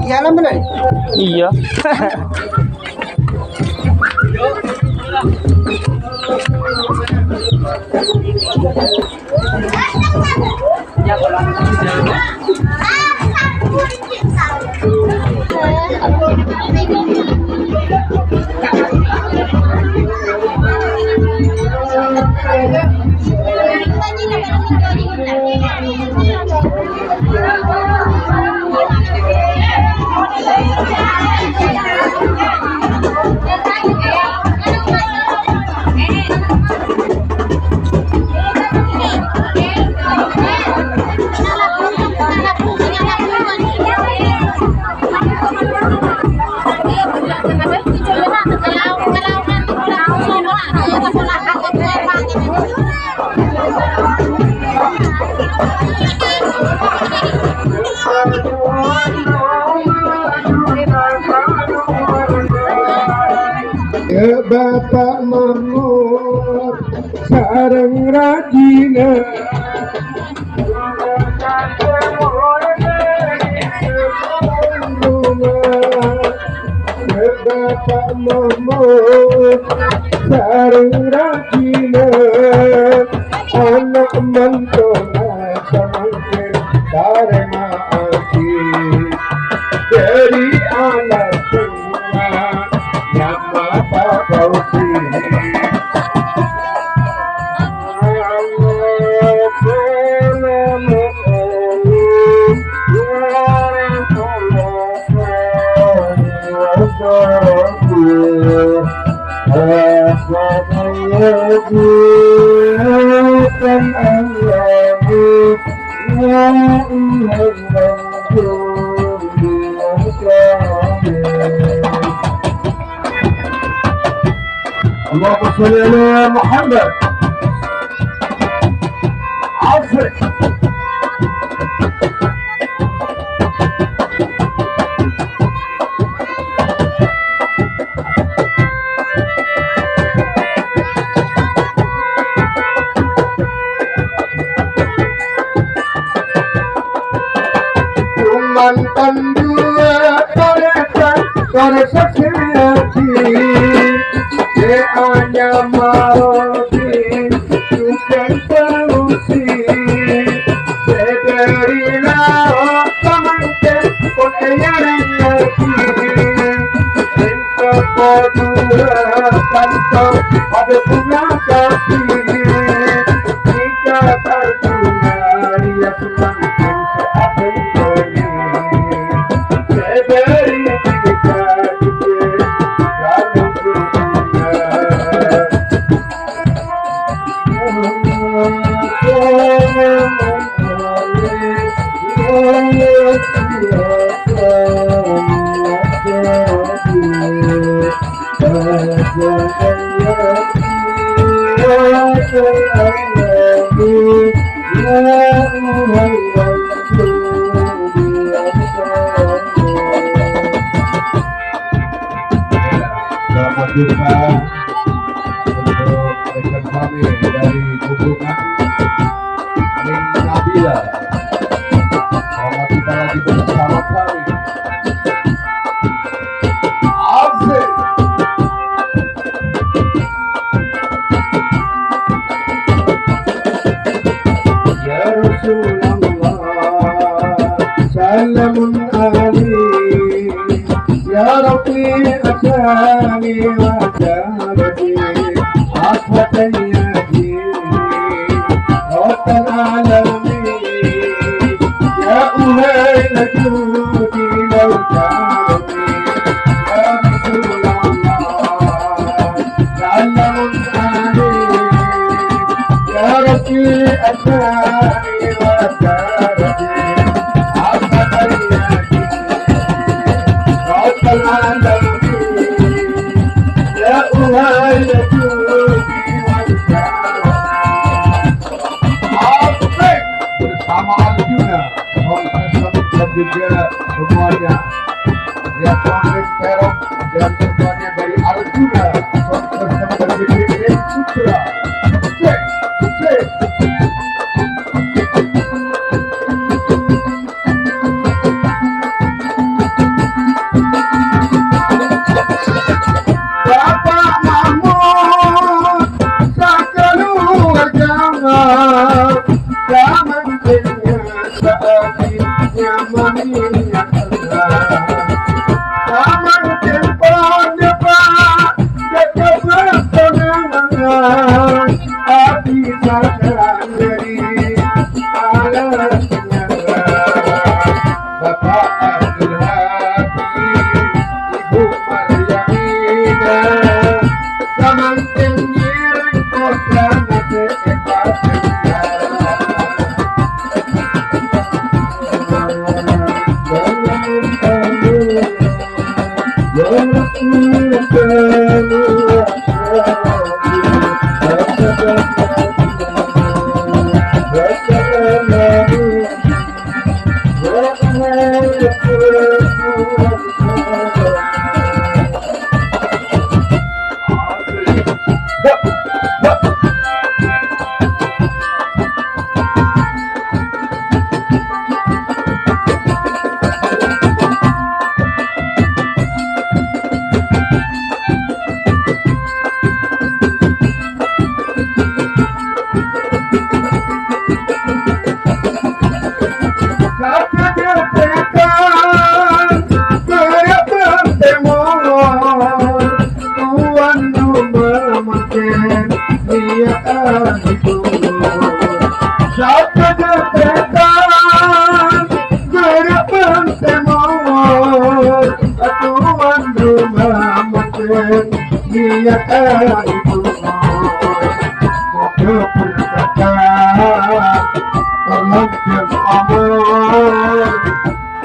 Iya bener. Iya. Bapak Mahmud sareng rajina Bapak Mahmud sareng rajina anak mantona samangkin sareng aji dari anak tua nama Pak Fauzi. اللهم صل على محمد عصر mantan dua karesa sirati hanya mau bukan solusi seberilah temankan koteran lagi untuk berdua tanpa ada bunga kasih jika tertunda dia semakin seakan beri seberi kita jumpa untuk rekan kami dari hubungan Nabila. Selamat kita lagi bersama kami. Asik. Ya Rasulullah, salamun alaikum. Ya Rabbi asani wa jabati aswatayati rabbal alamin ya ulayla judi wal jabati ya Rasulullah salamun alayhi ya Rabbi asani wa jabati bersama Arjuna, dan juga semuanya yang konflik teror dan semuanya dari Arjuna, bersama BPN Sutra.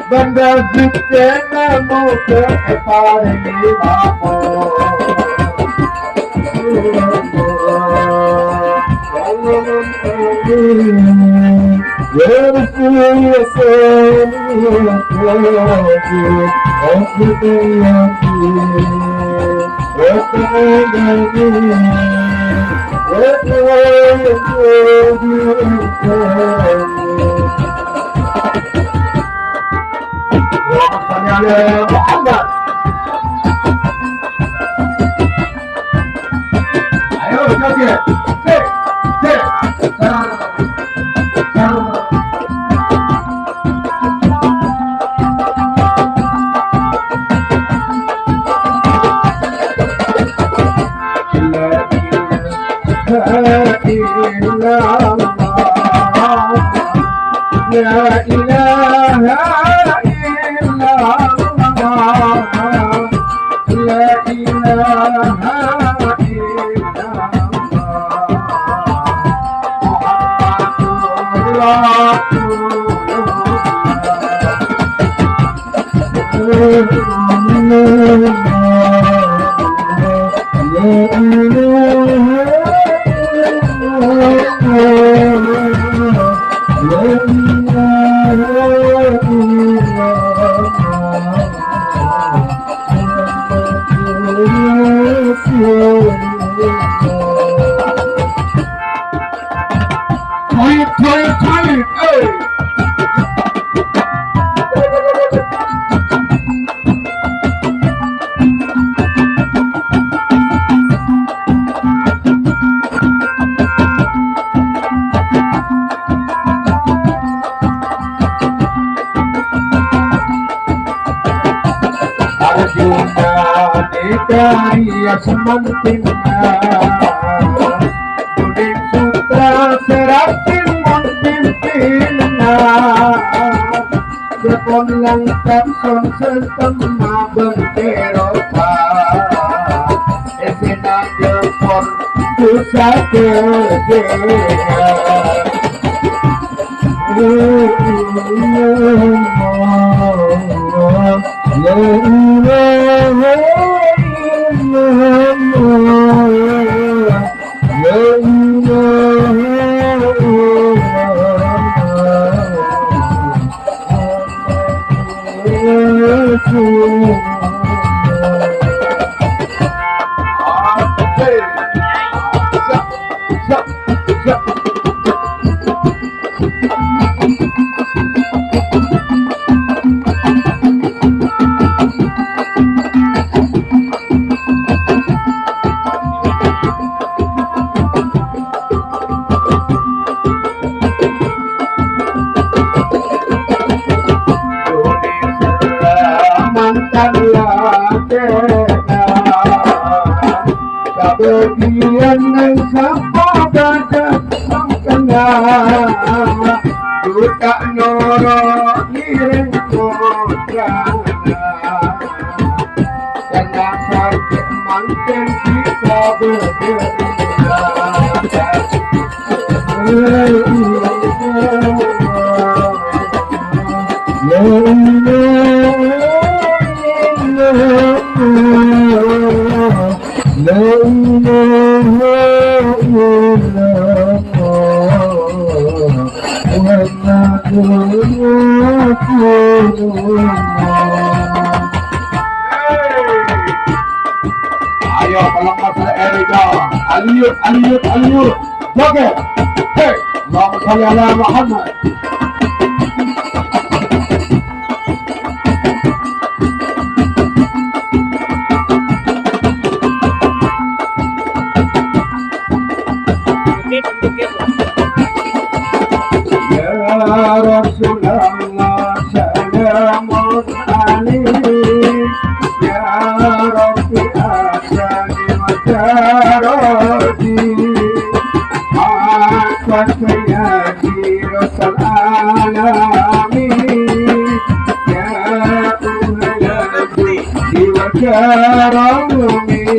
Banda zikna muke pare ni bapo ya Rasulullah Muhammad. Ayo joget. La ilaha Semantina Kuning sutra seratin montimpina Sepon langkap son setema berkeropa Esena jepon dosa kejaya Kebagian yang sama badan kena Duta noro iring kodrana Kena sakit manten kita berdua Ayo kalau masalah Erika, Aliut, joget. Hey, Allahumma sholli ala Muhammad. Ya Rasulullah salamun alaihi ya Rabbi asani wa jarati akwat sayyidi rasul alamin ya ulati wa jarami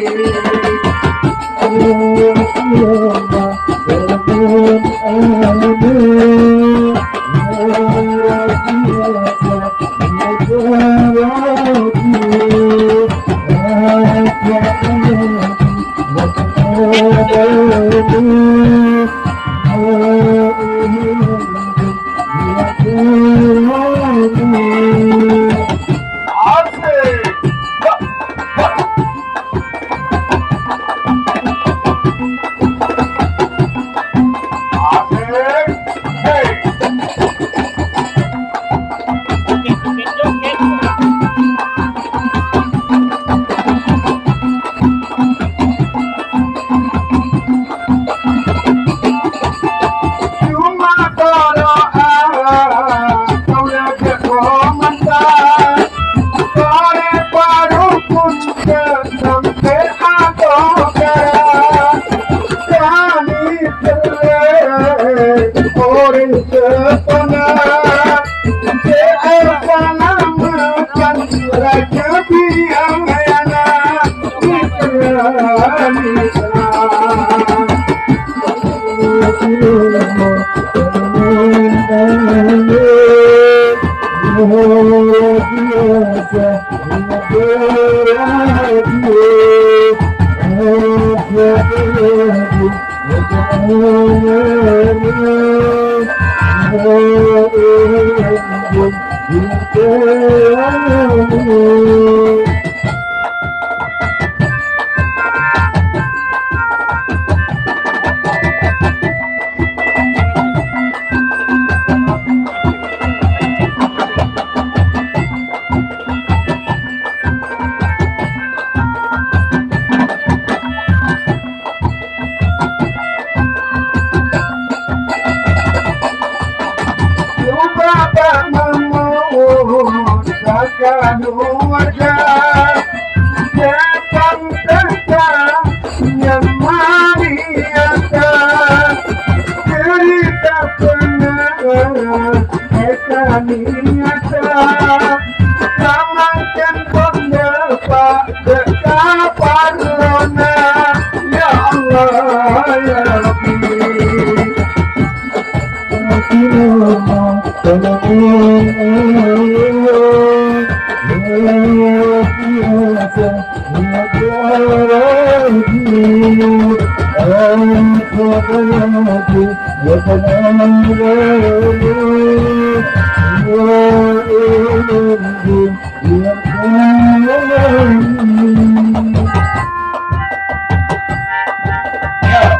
Oh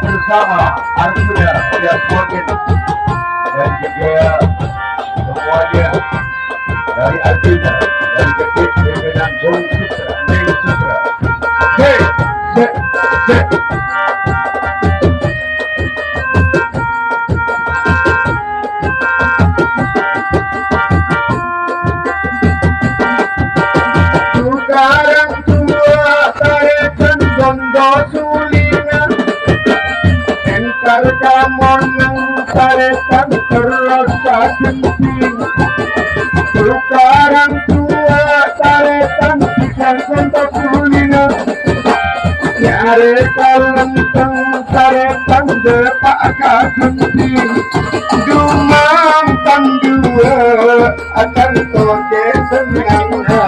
Bersama Arjuna dan Smokin dan juga semuanya dari Arjuna dari Kepit dengan Bung Sutra, Neng Sutra. Sekarang tua tarekan bondo sulingan entar kamon yang tarekan terasa genting. Sekarang tua tarekan pisang bondo sulingan nyarekan lenteng tarekan depak kagenting. Dumang pandua akan toke senangnya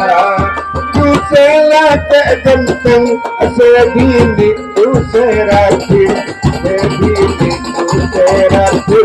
Kusela tak genteng sedini kuserati sedini kuserati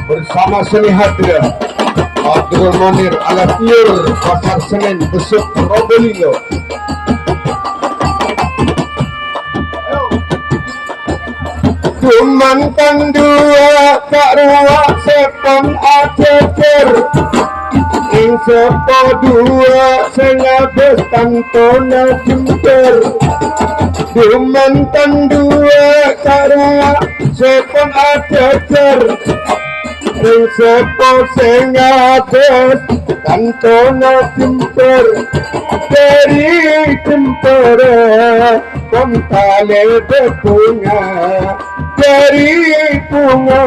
bersama Seni Hadra Abdul Manir Alatir Pasar Senen Besuk Probolinggo. Cumankan dua kak ruak sepon acecer ing sepo dua sengabes tantona jemper. Cumankan dua kak ruak sepon acecer ing sepo sengabes tantona jemper. Dari jemper kontale bepunga dari bunga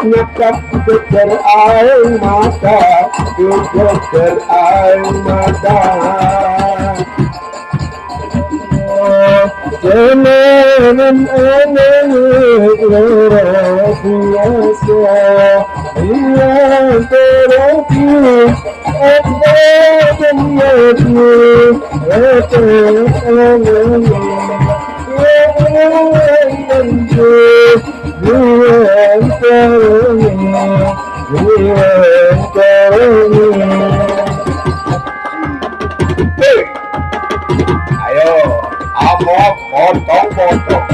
nyakap geger air mata geger air mata. Jangan aneh biasa yang terhati ada denganmu ayo, apa potong-potong.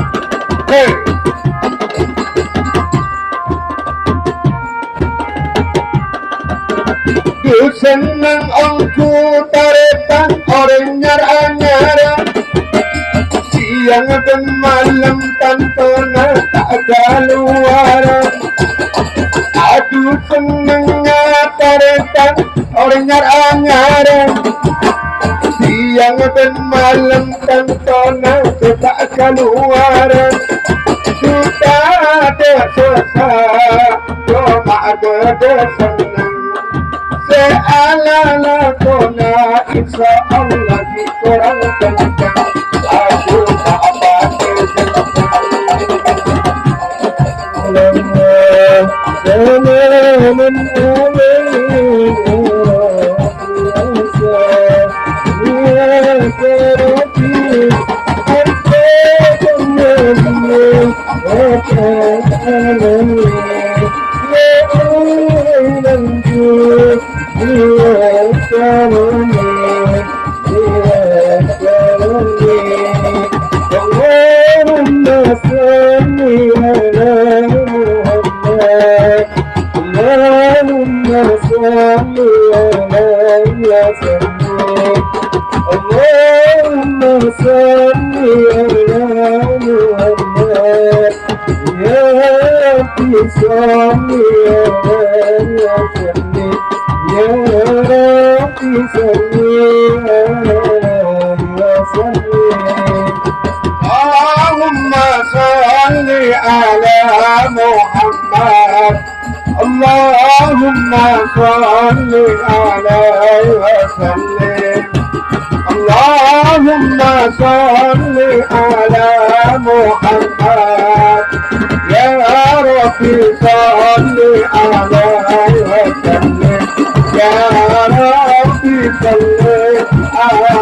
Ku seneng ongku taretan orang nyara-nyara siang dan malam tantona tak keluar. Aduh seneng nyata tentang orang-orang siang dan malam tontonan tak keluaran kita ada susah cuma ada senang seala kona insya Allah di korang kencang aku tak apa اللهم صل عليه وسلم اللهم صل على محمد يا ربي صل عليه وسلم يا ربي صل على